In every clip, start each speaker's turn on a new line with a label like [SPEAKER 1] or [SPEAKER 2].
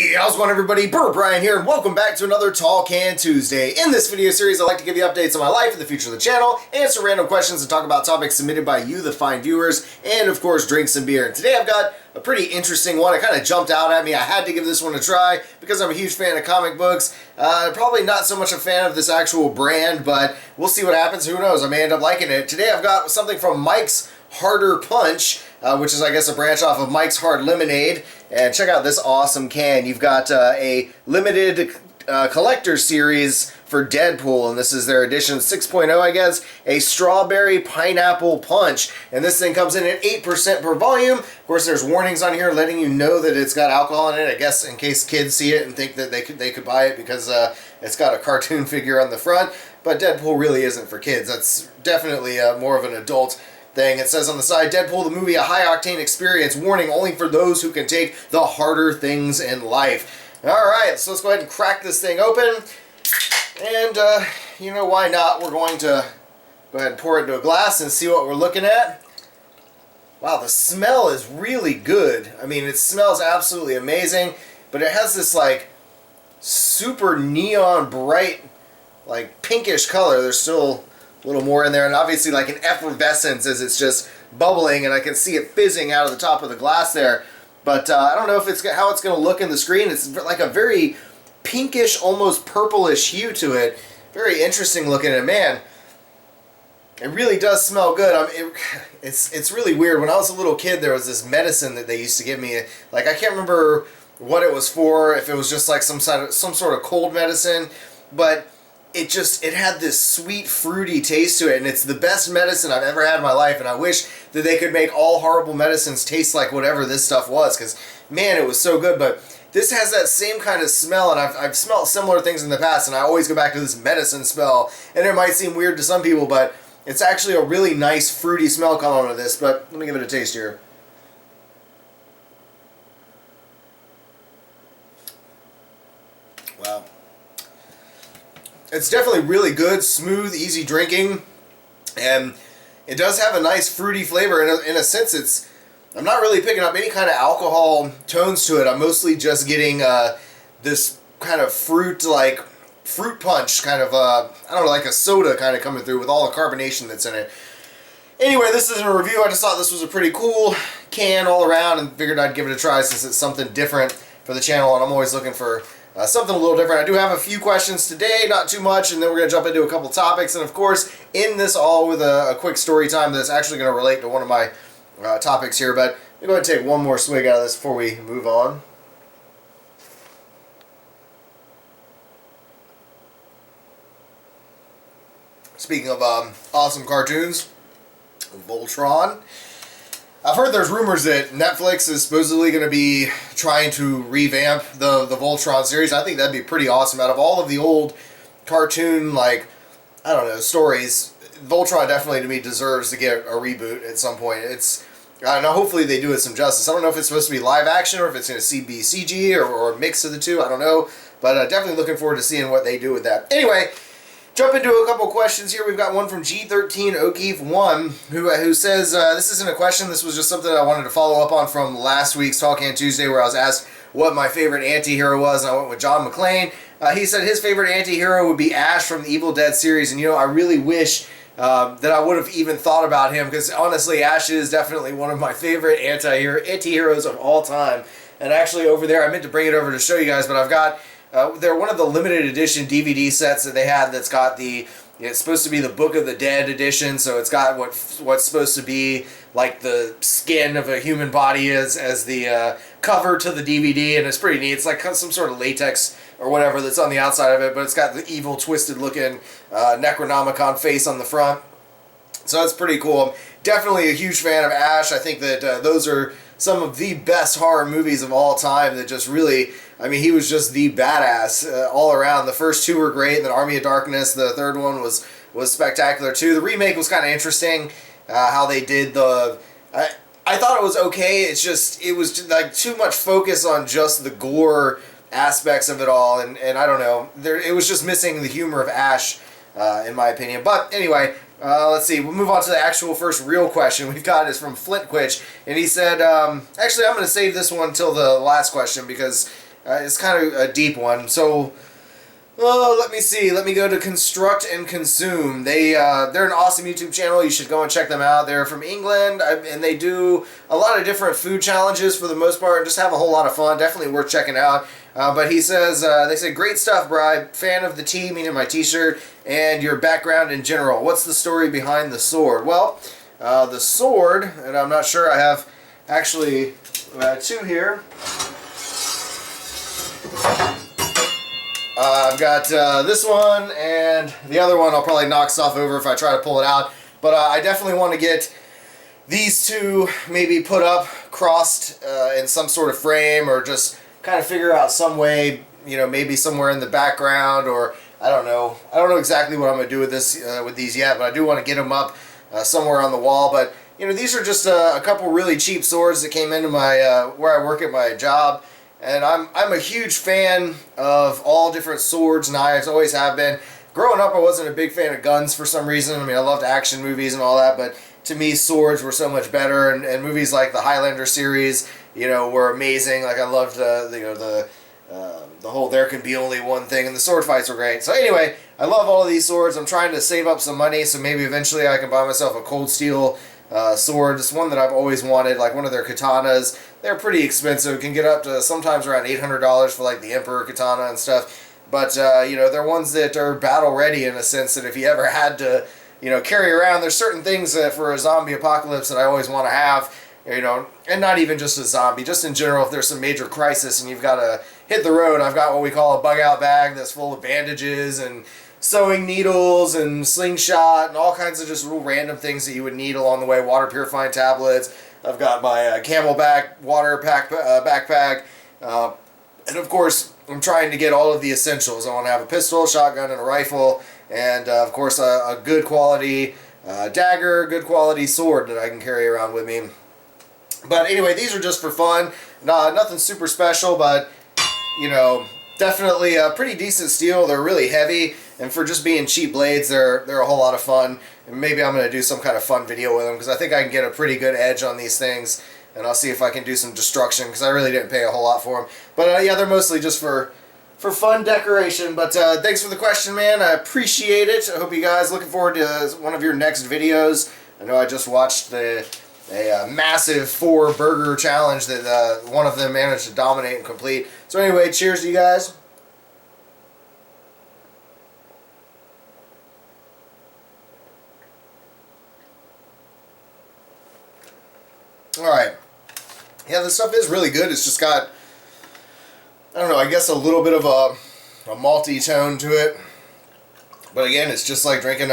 [SPEAKER 1] Hey, how's it going everybody? BurntBrian here, and welcome back to another Tall Can Tuesday. In this video series, I like to give you updates on my life and the future of the channel, answer random questions, and talk about topics submitted by you, the fine viewers, and of course, drink some beer. And today I've got a pretty interesting one. It kind of jumped out at me. I had to give this one a try because I'm a huge fan of comic books. Probably not so much a fan of this actual brand, but we'll see what happens. Who knows? I may end up liking it. Today I've got something from Mike's Harder Punch, which is, I guess, a branch off of Mike's Hard Lemonade. And check out this awesome can. You've got a limited collector series for Deadpool, and this is their edition 6.0, I guess, a strawberry pineapple punch. And this thing comes in at 8% per volume. Of course, there's warnings on here letting you know that it's got alcohol in it, I guess, in case kids see it and think that they could buy it because it's got a cartoon figure on the front. But Deadpool really isn't for kids. That's definitely more of an adult thing. It says on the side, Deadpool the movie, a high-octane experience. Warning, only for those who can take the harder things in life. Alright, so let's go ahead and crack this thing open. And, you know, why not? We're going to go ahead and pour it into a glass and see what we're looking at. Wow, the smell is really good. I mean, it smells absolutely amazing, but it has this, like, super neon bright, like, pinkish color. There's still a little more in there, and obviously like an effervescence as it's just bubbling, and I can see it fizzing out of the top of the glass there. But I don't know if it's how it's going to look in the screen. It's like a very pinkish, almost purplish hue to it. Very interesting looking, and man, it really does smell good. It's really weird. When I was a little kid, there was this medicine that they used to give me. Like, I can't remember what it was for, if it was just like some sort of cold medicine, but it had this sweet, fruity taste to it, and it's the best medicine I've ever had in my life, and I wish that they could make all horrible medicines taste like whatever this stuff was, because, man, it was so good. But this has that same kind of smell, and I've smelled similar things in the past, and I always go back to this medicine smell, and it might seem weird to some people, but it's actually a really nice, fruity smell coming out of this. But let me give it a taste here. Wow. It's definitely really good, smooth, easy drinking, and it does have a nice fruity flavor. In a sense, I'm not really picking up any kind of alcohol tones to it. I'm mostly just getting this kind of fruit punch, kind of, I don't know, like a soda kind of coming through with all the carbonation that's in it. Anyway, this isn't a review. I just thought this was a pretty cool can all around and figured I'd give it a try since it's something different for the channel, and I'm always looking for something a little different. I do have a few questions today, not too much, and then we're going to jump into a couple topics, and of course, end this all with a quick story time that's actually going to relate to one of my topics here. But let me go ahead and take one more swig out of this before we move on. Speaking of awesome cartoons, Voltron. I've heard there's rumors that Netflix is supposedly going to be trying to revamp the Voltron series. I think that'd be pretty awesome. Out of all of the old cartoon, like, I don't know, stories, Voltron definitely to me deserves to get a reboot at some point. I don't know, hopefully they do it some justice. I don't know if it's supposed to be live action or if it's going to be CG or a mix of the two. I don't know, but definitely looking forward to seeing what they do with that. Anyway, jump into a couple questions here. We've got one from G13 O'Keefe 1 who says, this isn't a question, this was just something I wanted to follow up on from last week's Talk Can Tuesday, where I was asked what my favorite anti-hero was, and I went with John McClane. He said his favorite anti-hero would be Ash from the Evil Dead series, and you know, I really wish that I would have even thought about him, because honestly, Ash is definitely one of my favorite anti-heroes of all time. And actually over there, I meant to bring it over to show you guys, but I've got they're one of the limited edition DVD sets that they had that's got it's supposed to be the Book of the Dead edition, so it's got what's supposed to be like the skin of a human body as the cover to the DVD, and it's pretty neat. It's like some sort of latex or whatever that's on the outside of it, but it's got the evil, twisted looking Necronomicon face on the front. So that's pretty cool. I'm definitely a huge fan of Ash. I think that those are some of the best horror movies of all time that just really, I mean, he was just the badass all around. The first two were great, and then Army of Darkness, the third one, was spectacular too. The remake was kind of interesting, how they did I thought it was okay. It was just, like, too much focus on just the gore aspects of it all, and I don't know. It was just missing the humor of Ash, in my opinion. But anyway, let's see. We'll move on to the actual first real question we've got is from Flintquitch, and he said, actually, I'm going to save this one until the last question because It's kind of a deep one. So, let me see. Let me go to Construct and Consume. They're an awesome YouTube channel. You should go and check them out. They're from England, and they do a lot of different food challenges for the most part, and just have a whole lot of fun. Definitely worth checking out. But he says, they say, great stuff, Bri. Fan of the tea, meaning my t-shirt, and your background in general. What's the story behind the sword? Well, the sword, and I'm not sure, I have actually two here. I've got this one, and the other one I'll probably knock stuff over if I try to pull it out. But I definitely want to get these two maybe put up, crossed in some sort of frame, or just kind of figure out some way, you know, maybe somewhere in the background, or I don't know. I don't know exactly what I'm going to do with this, with these yet, but I do want to get them up somewhere on the wall. But, you know, these are just a couple really cheap swords that came into my, where I work at my job. And I'm a huge fan of all different swords, knives, always have been. Growing up, I wasn't a big fan of guns for some reason. I mean, I loved action movies and all that, but to me, swords were so much better. And movies like the Highlander series, you know, were amazing. Like, I loved the whole "there can be only one thing," and the sword fights were great. So anyway, I love all of these swords. I'm trying to save up some money, so maybe eventually I can buy myself a cold steel sword. It's one that I've always wanted, like one of their katanas. They're pretty expensive, can get up to sometimes around $800 for like the Emperor katana and stuff. But, you know, they're ones that are battle ready in a sense that if you ever had to, you know, carry around, there's certain things that for a zombie apocalypse that I always want to have, you know, and not even just a zombie, just in general, if there's some major crisis and you've got to hit the road, I've got what we call a bug out bag that's full of bandages and sewing needles and slingshot and all kinds of just real random things that you would need along the way, water purifying tablets. I've got my Camelback water backpack, and of course I'm trying to get all of the essentials. I want to have a pistol, shotgun, and a rifle, and of course a good quality dagger, good quality sword that I can carry around with me. But anyway, these are just for fun, nothing super special, but you know, definitely a pretty decent steel. They're really heavy, and for just being cheap blades, they're a whole lot of fun. And maybe I'm going to do some kind of fun video with them, because I think I can get a pretty good edge on these things, and I'll see if I can do some destruction, because I really didn't pay a whole lot for them. But yeah, they're mostly just for fun decoration. But thanks for the question, man. I appreciate it. I hope you guys looking forward to one of your next videos. I know I just watched a massive 4 burger challenge that one of them managed to dominate and complete. So anyway, cheers to you guys. Alright. Yeah, this stuff is really good. It's just got, I don't know, I guess a little bit of a malty tone to it. But again, it's just like drinking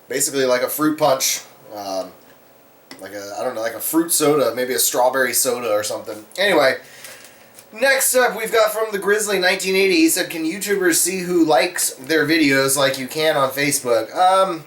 [SPEAKER 1] basically like a fruit punch. Like a, I don't know, like a fruit soda, maybe a strawberry soda or something. Anyway, next up we've got from the Grizzly 1980. He said, can YouTubers see who likes their videos like you can on Facebook?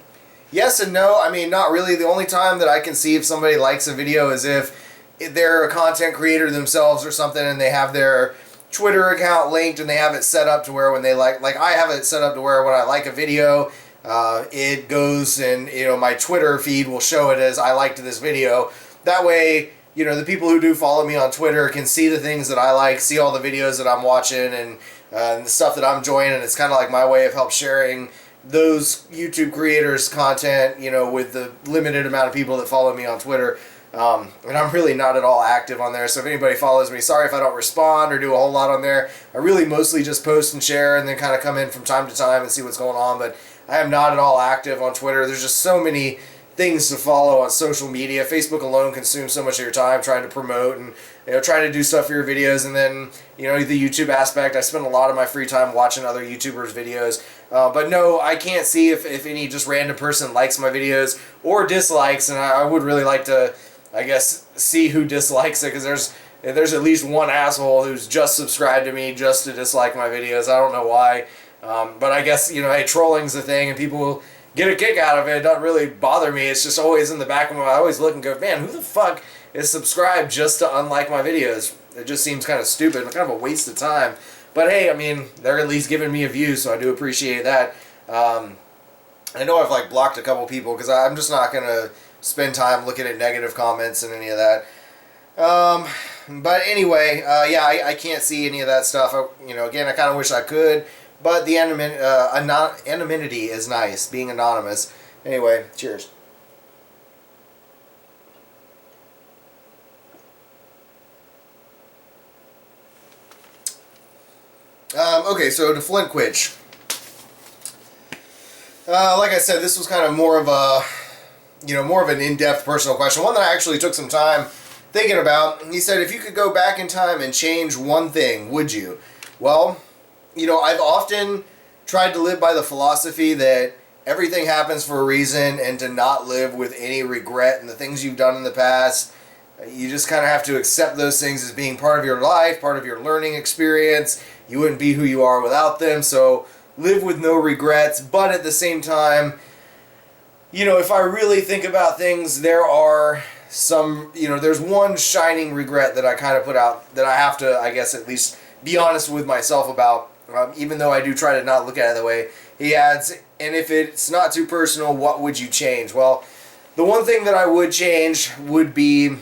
[SPEAKER 1] Yes and no. I mean, not really. The only time that I can see if somebody likes a video is if they're a content creator themselves or something and they have their Twitter account linked and they have it set up to where when they like I have it set up to where when I like a video, it goes and, you know, my Twitter feed will show it as I liked this video. That way, you know, the people who do follow me on Twitter can see the things that I like, see all the videos that I'm watching and the stuff that I'm enjoying, and it's kind of like my way of help sharing those YouTube creators' content, you know, with the limited amount of people that follow me on Twitter. And I'm really not at all active on there, so if anybody follows me, sorry if I don't respond or do a whole lot on there. I really mostly just post and share and then kind of come in from time to time and see what's going on, but I am not at all active on Twitter. There's just so many things to follow on social media. Facebook alone consumes so much of your time trying to promote and, you know, trying to do stuff for your videos, and then, you know, the YouTube aspect. I spend a lot of my free time watching other YouTubers' videos. But no, I can't see if any just random person likes my videos or dislikes, and I would really like to, I guess, see who dislikes it, because there's at least one asshole who's just subscribed to me just to dislike my videos. I don't know why. But I guess, you know, hey, trolling's a thing, and people get a kick out of it. It doesn't really bother me. It's just always in the back of my mind. I always look and go, man, who the fuck is subscribed just to unlike my videos? It just seems kind of stupid, kind of a waste of time. But hey, I mean, they're at least giving me a view, so I do appreciate that. I know I've like blocked a couple people because I'm just not going to spend time looking at negative comments and any of that. But anyway, yeah, I can't see any of that stuff. Again, I kind of wish I could, but the anonymity is nice, being anonymous. Anyway, cheers. Okay, so to Flintquitch. Like I said, this was kind of more of an in-depth personal question, one that I actually took some time thinking about. He said, if you could go back in time and change one thing, would you? Well, I've often tried to live by the philosophy that everything happens for a reason and to not live with any regret in the things you've done in the past. You just kind of have to accept those things as being part of your life, part of your learning experience. You wouldn't be who you are without them, so live with no regrets. But at the same time, if I really think about things, there are some, there's one shining regret that I kind of put out that I have to, I guess, at least be honest with myself about, even though I do try to not look at it that way. He adds, and if it's not too personal, what would you change? Well, the one thing that I would change would be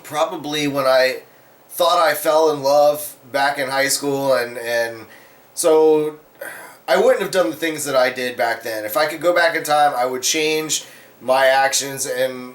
[SPEAKER 1] probably when I thought I fell in love back in high school, and so I wouldn't have done the things that I did back then. If I could go back in time, I would change my actions, and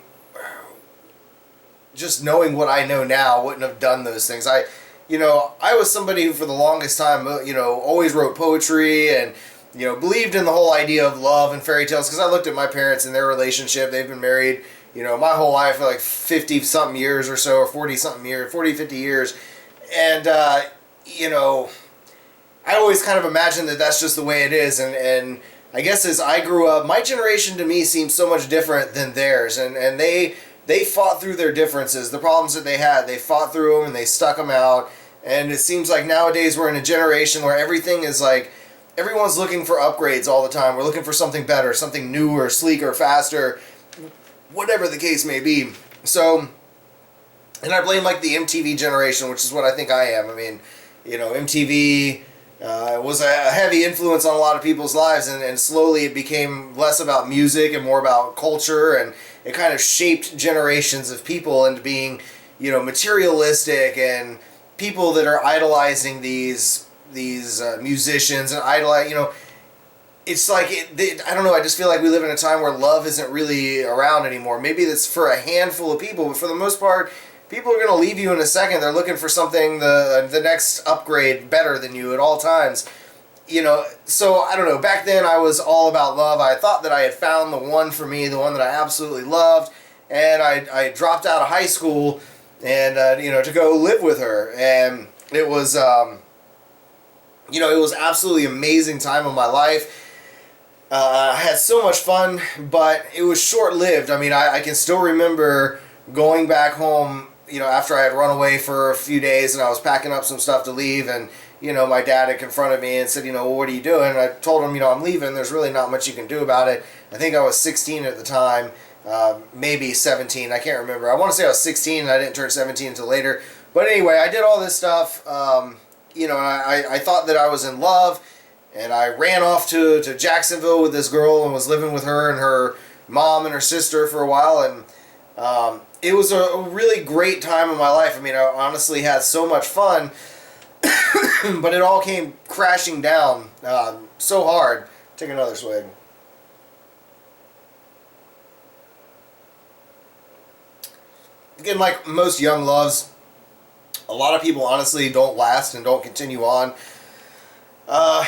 [SPEAKER 1] just knowing what I know now, I wouldn't have done those things. I was somebody who for the longest time, always wrote poetry and, believed in the whole idea of love and fairy tales, because I looked at my parents and their relationship. They've been married, my whole life for like 50-something years or so, or 40-something years, 40, 50 years. And, I always kind of imagined that that's just the way it is. And I guess as I grew up, my generation to me seems so much different than theirs. And they fought through their differences, the problems that they had. They fought through them and they stuck them out. And it seems like nowadays we're in a generation where everything is like, everyone's looking for upgrades all the time. We're looking for something better, something newer, sleeker, faster, whatever the case may be. So, and I blame like the MTV generation, which is what I think I am. I mean, MTV was a heavy influence on a lot of people's lives, and slowly it became less about music and more about culture, and it kind of shaped generations of people into being, materialistic, and people that are idolizing these musicians and idolize, it's like, I don't know, I just feel like we live in a time where love isn't really around anymore. Maybe that's for a handful of people, but for the most part, people are going to leave you in a second. They're looking for something, the next upgrade better than you at all times. So I don't know. Back then I was all about love. I thought that I had found the one for me, the one that I absolutely loved. And I dropped out of high school and, to go live with her. And it was, it was absolutely amazing time of my life. I had so much fun, but it was short-lived. I mean, I can still remember going back home, after I had run away for a few days and I was packing up some stuff to leave, and, my dad had confronted me and said, well, what are you doing? And I told him, I'm leaving. There's really not much you can do about it. I think I was 16 at the time, maybe 17. I can't remember. I want to say I was 16 and I didn't turn 17 until later. But anyway, I did all this stuff, and I thought that I was in love, and I ran off to Jacksonville with this girl and was living with her and her mom and her sister for a while, and it was a really great time in my life. I mean, I honestly had so much fun, but it all came crashing down so hard. Take another swig. Again, like most young loves, a lot of people honestly don't last and don't continue on. I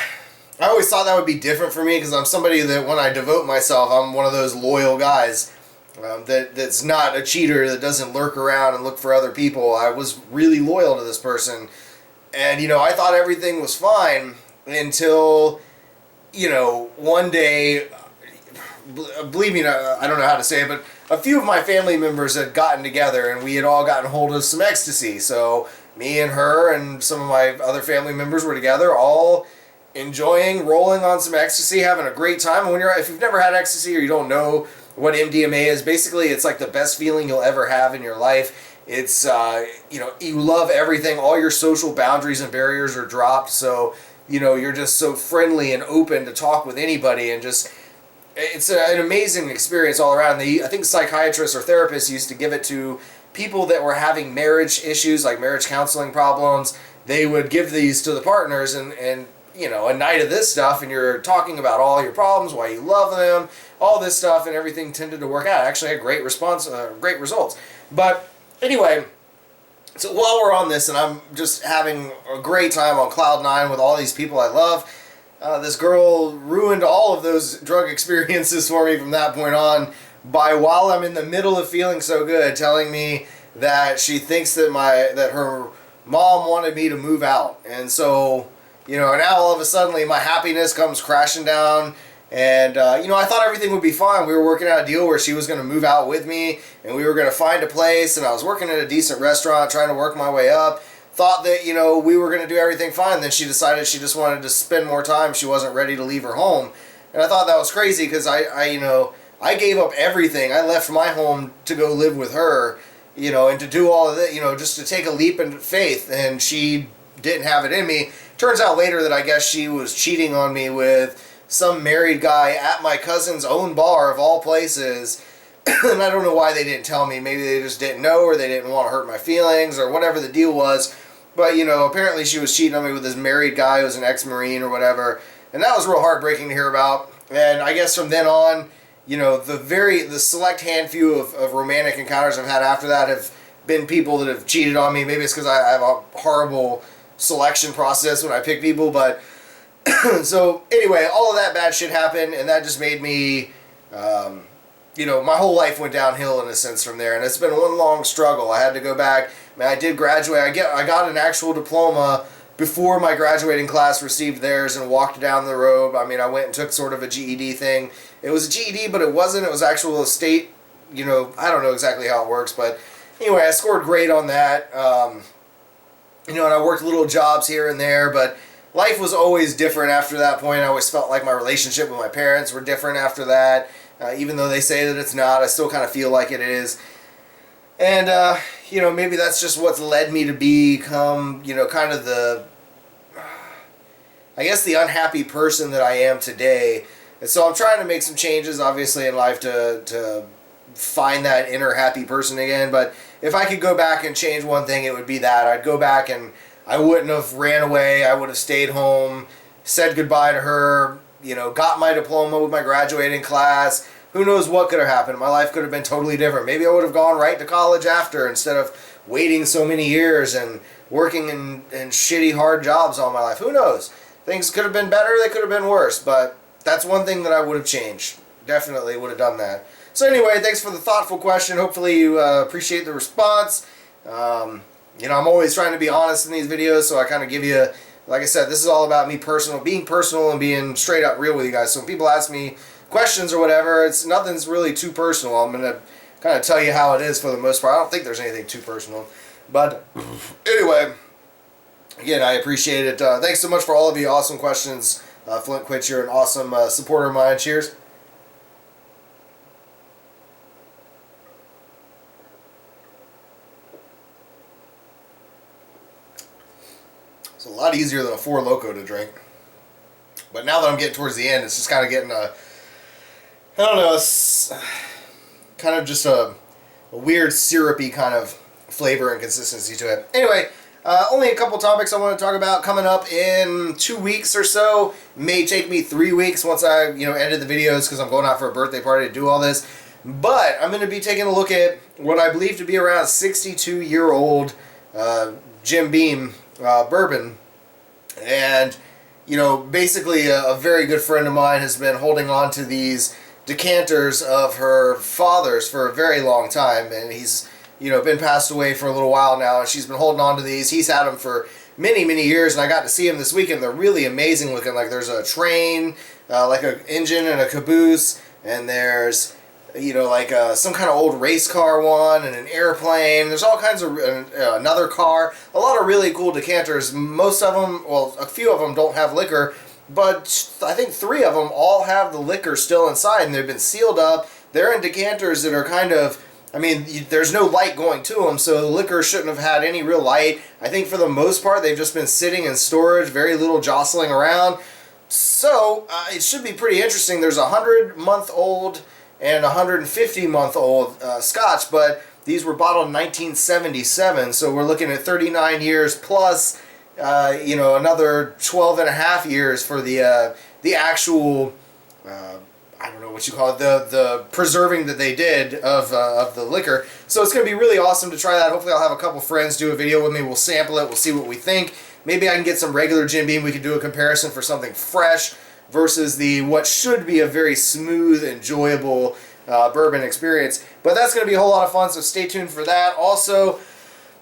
[SPEAKER 1] always thought that would be different for me, because I'm somebody that when I devote myself, I'm one of those loyal guys. That's not a cheater, that doesn't lurk around and look for other people. I was really loyal to this person, and I thought everything was fine until one day, believe me, I don't know how to say it, but a few of my family members had gotten together and we had all gotten hold of some ecstasy. So me and her and some of my other family members were together, all enjoying, rolling on some ecstasy, having a great time. And if you've never had ecstasy or you don't know what MDMA is, basically it's like the best feeling you'll ever have in your life. It's, you love everything. All your social boundaries and barriers are dropped. So, you're just so friendly and open to talk with anybody, and just, it's an amazing experience all around. I think psychiatrists or therapists used to give it to people that were having marriage issues, like marriage counseling problems, they would give these to the partners, and you know, a night of this stuff, and you're talking about all your problems, why you love them, all this stuff, and everything tended to work out. I actually had great response, great results. But anyway, so while we're on this, and I'm just having a great time on cloud nine with all these people I love, this girl ruined all of those drug experiences for me from that point on by, while I'm in the middle of feeling so good, telling me that she thinks that her mom wanted me to move out. And so, you know, now all of a sudden my happiness comes crashing down. And, you know, I thought everything would be fine. We were working out a deal where she was going to move out with me, and we were going to find a place, and I was working at a decent restaurant, trying to work my way up. Thought that, you know, we were going to do everything fine. Then she decided she just wanted to spend more time. She wasn't ready to leave her home. And I thought that was crazy, because I gave up everything. I left my home to go live with her, you know, and to do all of that, you know, just to take a leap in faith. And she didn't have it in me. Turns out later that I guess she was cheating on me with some married guy at my cousin's own bar of all places. And I don't know why they didn't tell me. Maybe they just didn't know, or they didn't want to hurt my feelings, or whatever the deal was. But, you know, apparently she was cheating on me with this married guy who was an ex-Marine or whatever. And that was real heartbreaking to hear about. And I guess from then on, you know, the select handful of romantic encounters I've had after that have been people that have cheated on me. Maybe it's because I have a horrible selection process when I pick people, but so anyway, all of that bad shit happened, and that just made me, you know, my whole life went downhill in a sense from there, and it's been one long struggle. I had to go back. I mean, I did graduate. I got an actual diploma before my graduating class received theirs, and walked down the road. I mean, I went and took sort of a GED thing. It was a GED, but it wasn't. It was actual state, you know, I don't know exactly how it works, but anyway, I scored great on that. You know, and I worked little jobs here and there, but life was always different after that point. I always felt like my relationship with my parents were different after that. Even though they say that it's not, I still kind of feel like it is. And, you know, maybe that's just what's led me to become, you know, kind of I guess the unhappy person that I am today. And so I'm trying to make some changes, obviously, in life to find that inner happy person again. But if I could go back and change one thing, it would be that. I'd go back and I wouldn't have ran away. I would have stayed home, said goodbye to her, you know, got my diploma with my graduating class. Who knows what could have happened? My life could have been totally different. Maybe I would have gone right to college after, instead of waiting so many years and working in shitty, hard jobs all my life. Who knows? Things could have been better. They could have been worse. But that's one thing that I would have changed. Definitely would have done that. So anyway, thanks for the thoughtful question. Hopefully you appreciate the response. You know, I'm always trying to be honest in these videos, so I kind of give you, like I said, this is all about me being personal and being straight up real with you guys. So when people ask me questions or whatever, nothing's really too personal. I'm going to kind of tell you how it is for the most part. I don't think there's anything too personal. But anyway, again, I appreciate it. Thanks so much for all of you awesome questions. Flint Quitch, you're an awesome supporter of mine. Cheers. It's a lot easier than a Four Loko to drink. But now that I'm getting towards the end, it's just kind of getting I don't know, it's kind of just a weird syrupy kind of flavor and consistency to it. Anyway, only a couple topics I want to talk about coming up in 2 weeks or so. May take me 3 weeks once I, you know, edit the videos, because I'm going out for a birthday party to do all this. But I'm going to be taking a look at what I believe to be around 62-year-old Jim Beam bourbon. And, you know, basically a very good friend of mine has been holding on to these decanters of her father's for a very long time, and he's, you know, been passed away for a little while now, and she's been holding on to these. He's had them for many, many years, and I got to see them this weekend. They're really amazing looking. Like, there's a train, like an engine and a caboose, and there's, you know, like some kind of old race car one, and an airplane. There's all kinds of, another car. A lot of really cool decanters. Most of them, well, a few of them don't have liquor, but I think 3 of them all have the liquor still inside, and they've been sealed up. They're in decanters that are kind of, I mean, there's no light going to them, so the liquor shouldn't have had any real light. I think for the most part, they've just been sitting in storage, very little jostling around. So, it should be pretty interesting. There's a 100-month-old and a 150-month-old scotch, but These were bottled in 1977, so we're looking at 39 years plus, another 12 and a half years for the actual, I don't know what you call it, the preserving that they did of the liquor. So it's going to be really awesome to try that. Hopefully I'll have a couple friends do a video with me. We'll sample it. We'll see what we think. Maybe I can get some regular Jim Beam. We can do a comparison for something fresh versus what should be a very smooth, enjoyable bourbon experience. But that's going to be a whole lot of fun, so stay tuned for that. Also,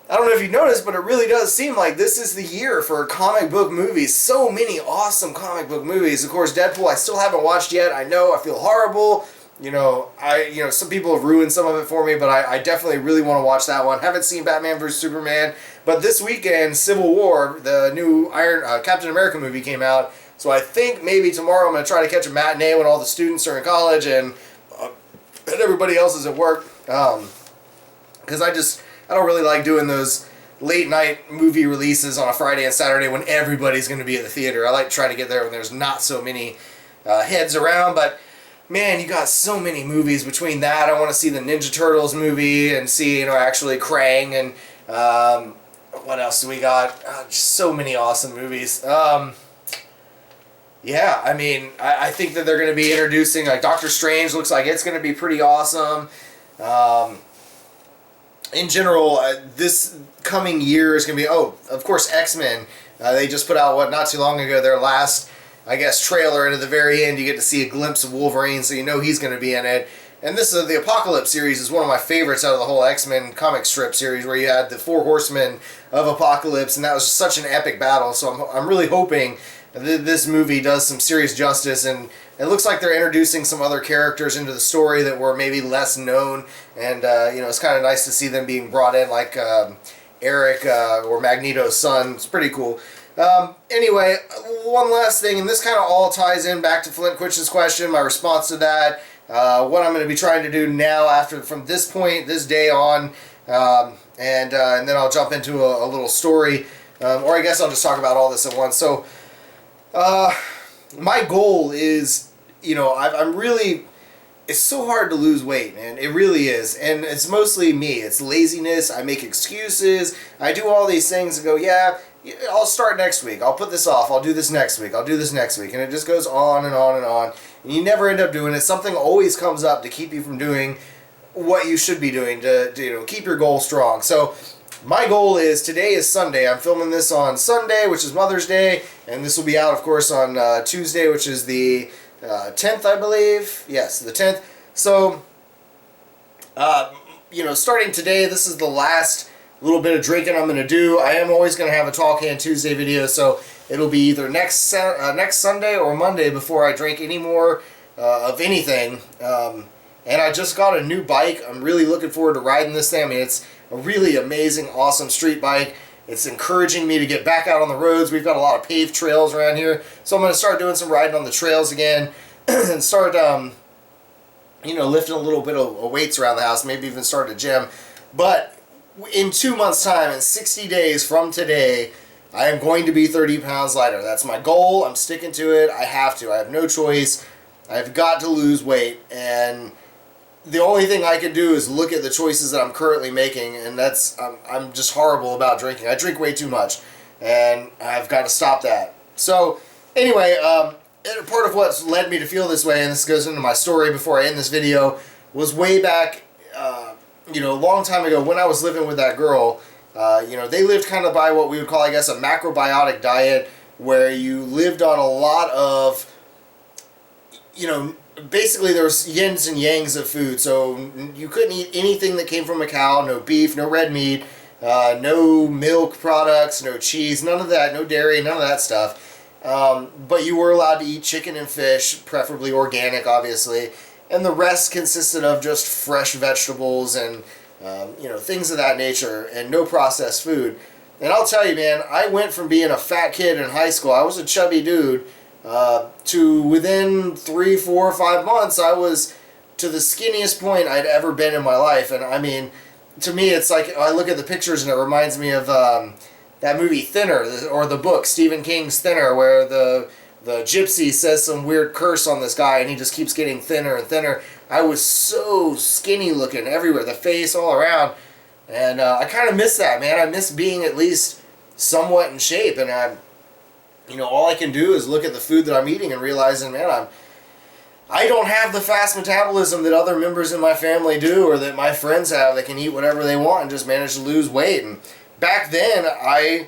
[SPEAKER 1] I don't know if you've noticed, but it really does seem like this is the year for comic book movies. So many awesome comic book movies. Of course, Deadpool I still haven't watched yet. I know, I feel horrible. Some people have ruined some of it for me, but I definitely really want to watch that one. Haven't seen Batman vs. Superman, but this weekend, Civil War, the new Captain America movie came out, so I think maybe tomorrow I'm going to try to catch a matinee when all the students are in college and everybody else is at work, because I don't really like doing those late night movie releases on a Friday and Saturday when everybody's going to be at the theater. I like to try to get there when there's not so many heads around, but man, you got so many movies between that. I want to see the Ninja Turtles movie and see, actually Krang, and what else do we got? Just so many awesome movies. Yeah, I mean, I think that they're going to be introducing, like, Doctor Strange looks like it's going to be pretty awesome. In general, this coming year is going to be, of course, X-Men. They just put out, not too long ago, their last, I guess, trailer, and at the very end you get to see a glimpse of Wolverine, so you know he's going to be in it. And this is the Apocalypse series is one of my favorites out of the whole X-Men comic strip series, where you had the 4 Horsemen of Apocalypse, and that was such an epic battle, so I'm really hoping that this movie does some serious justice, and it looks like they're introducing some other characters into the story that were maybe less known, and it's kind of nice to see them being brought in, like Eric or Magneto's son. It's pretty cool. Anyway, one last thing, and this kind of all ties in back to Flint Quitch's question, my response to that, what I'm going to be trying to do now from this point, this day on, and then I'll jump into a little story, or I guess I'll just talk about all this at once. So, my goal is, I'm really, it's so hard to lose weight, man. It really is. And it's mostly me. It's laziness. I make excuses. I do all these things and go, yeah, I'll start next week. I'll put this off. I'll do this next week. I'll do this next week. And it just goes on and on and on. And you never end up doing it. Something always comes up to keep you from doing what you should be doing to keep your goal strong. So, my goal is, today is Sunday. I'm filming this on Sunday, which is Mother's Day, and this will be out, of course, on Tuesday, which is the 10th, I believe. Yes, the 10th. So, starting today, this is the last little bit of drinking I'm going to do. I am always going to have a Tall Can Tuesday video, so it'll be either next Sunday or Monday before I drink any more of anything. And I just got a new bike. I'm really looking forward to riding this thing. I mean, it's a really amazing, awesome street bike. It's encouraging me to get back out on the roads. We've got a lot of paved trails around here, so I'm going to start doing some riding on the trails again and start, lifting a little bit of weights around the house, maybe even start a gym. But in 2 months' time, in 60 days from today, I am going to be 30 pounds lighter. That's my goal. I'm sticking to it. I have to. I have no choice. I've got to lose weight, and the only thing I can do is look at the choices that I'm currently making, and that's, I'm just horrible about drinking. I drink way too much, and I've got to stop that. So, anyway, part of what's led me to feel this way, and this goes into my story before I end this video, was way back, a long time ago when I was living with that girl. They lived kind of by what we would call, I guess, a macrobiotic diet, where you lived on a lot of, basically there was yins and yangs of food, so you couldn't eat anything that came from a cow, no beef, no red meat, no milk products, no cheese, none of that, no dairy, none of that stuff. But you were allowed to eat chicken and fish, preferably organic, obviously, and the rest consisted of just fresh vegetables and, things of that nature, and no processed food. And I'll tell you, man, I went from being a fat kid in high school, I was a chubby dude, to within 3, 4, 5 months, I was to the skinniest point I'd ever been in my life. And I mean, to me, it's like, I look at the pictures and it reminds me of that movie Thinner, or the book Stephen King's Thinner, where the gypsy says some weird curse on this guy and he just keeps getting thinner and thinner. I was so skinny looking everywhere, the face all around. And I kind of miss that, man. I miss being at least somewhat in shape. And all I can do is look at the food that I'm eating and realizing, man, I don't have the fast metabolism that other members in my family do, or that my friends have that can eat whatever they want and just manage to lose weight. And back then, I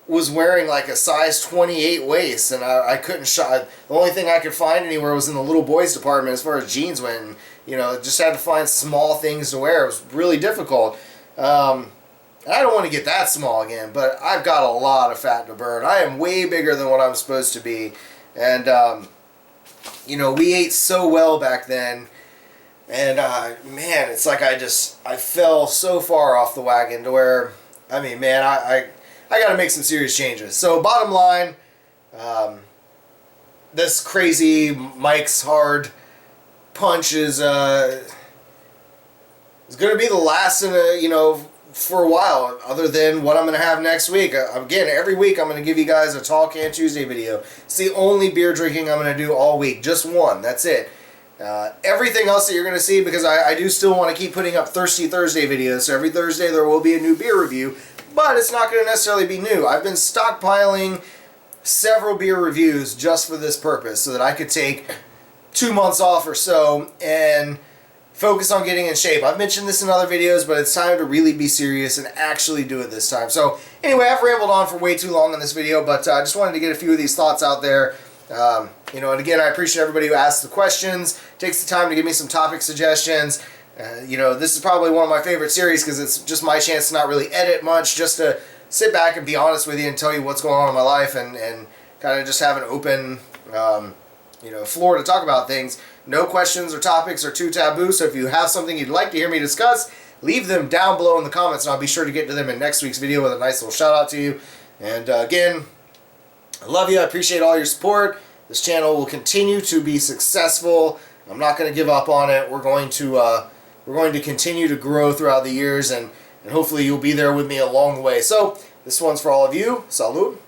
[SPEAKER 1] was wearing like a size 28 waist, and I couldn't shop. The only thing I could find anywhere was in the little boys department as far as jeans went. And, just had to find small things to wear. It was really difficult. I don't want to get that small again, but I've got a lot of fat to burn. I am way bigger than what I'm supposed to be. And, we ate so well back then. And, man, it's like I fell so far off the wagon to where, man, I got to make some serious changes. So, bottom line, this crazy Mike's Hard Punch is going to be the last for a while, other than what I'm going to have next week. Again, every week I'm going to give you guys a Tall Can Tuesday video. It's the only beer drinking I'm going to do all week. Just one. That's it. Everything else that you're going to see, because I do still want to keep putting up Thirsty Thursday videos, so every Thursday there will be a new beer review, but it's not going to necessarily be new. I've been stockpiling several beer reviews just for this purpose, so that I could take 2 months off or so and focus on getting in shape. I've mentioned this in other videos, but it's time to really be serious and actually do it this time. So anyway, I've rambled on for way too long in this video, but I just wanted to get a few of these thoughts out there. And again, I appreciate everybody who asks the questions, takes the time to give me some topic suggestions. This is probably one of my favorite series because it's just my chance to not really edit much, just to sit back and be honest with you and tell you what's going on in my life, and kind of just have an open floor to talk about things. No questions or topics are too taboo, so if you have something you'd like to hear me discuss, leave them down below in the comments, and I'll be sure to get to them in next week's video with a nice little shout out to you. And again, I love you. I appreciate all your support. This channel will continue to be successful. I'm not going to give up on it. We're going to continue to grow throughout the years, and hopefully you'll be there with me along the way. So this one's for all of you. Salud.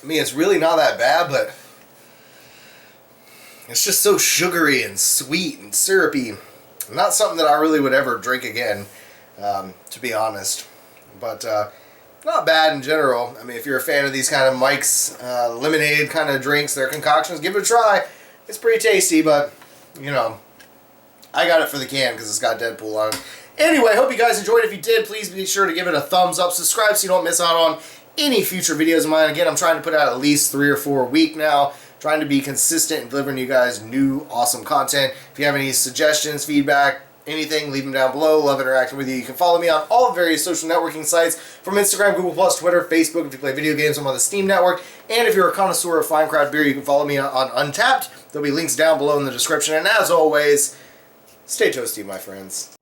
[SPEAKER 1] It's really not that bad, but it's just so sugary and sweet and syrupy. Not something that I really would ever drink again, to be honest. But not bad in general. If you're a fan of these kind of Mike's lemonade kind of drinks, their concoctions, give it a try. It's pretty tasty, but, I got it for the can because it's got Deadpool on it. Anyway, I hope you guys enjoyed. If you did, please be sure to give it a thumbs up. Subscribe so you don't miss out on any future videos of mine. Again, I'm trying to put out at least 3 or 4 a week now. Trying to be consistent and delivering you guys new, awesome content. If you have any suggestions, feedback, anything, leave them down below. Love interacting with you. You can follow me on all the various social networking sites, from Instagram, Google+, Twitter, Facebook. If you play video games, I'm on the Steam Network. And if you're a connoisseur of fine craft beer, you can follow me on Untapped. There'll be links down below in the description. And as always, stay toasty, my friends.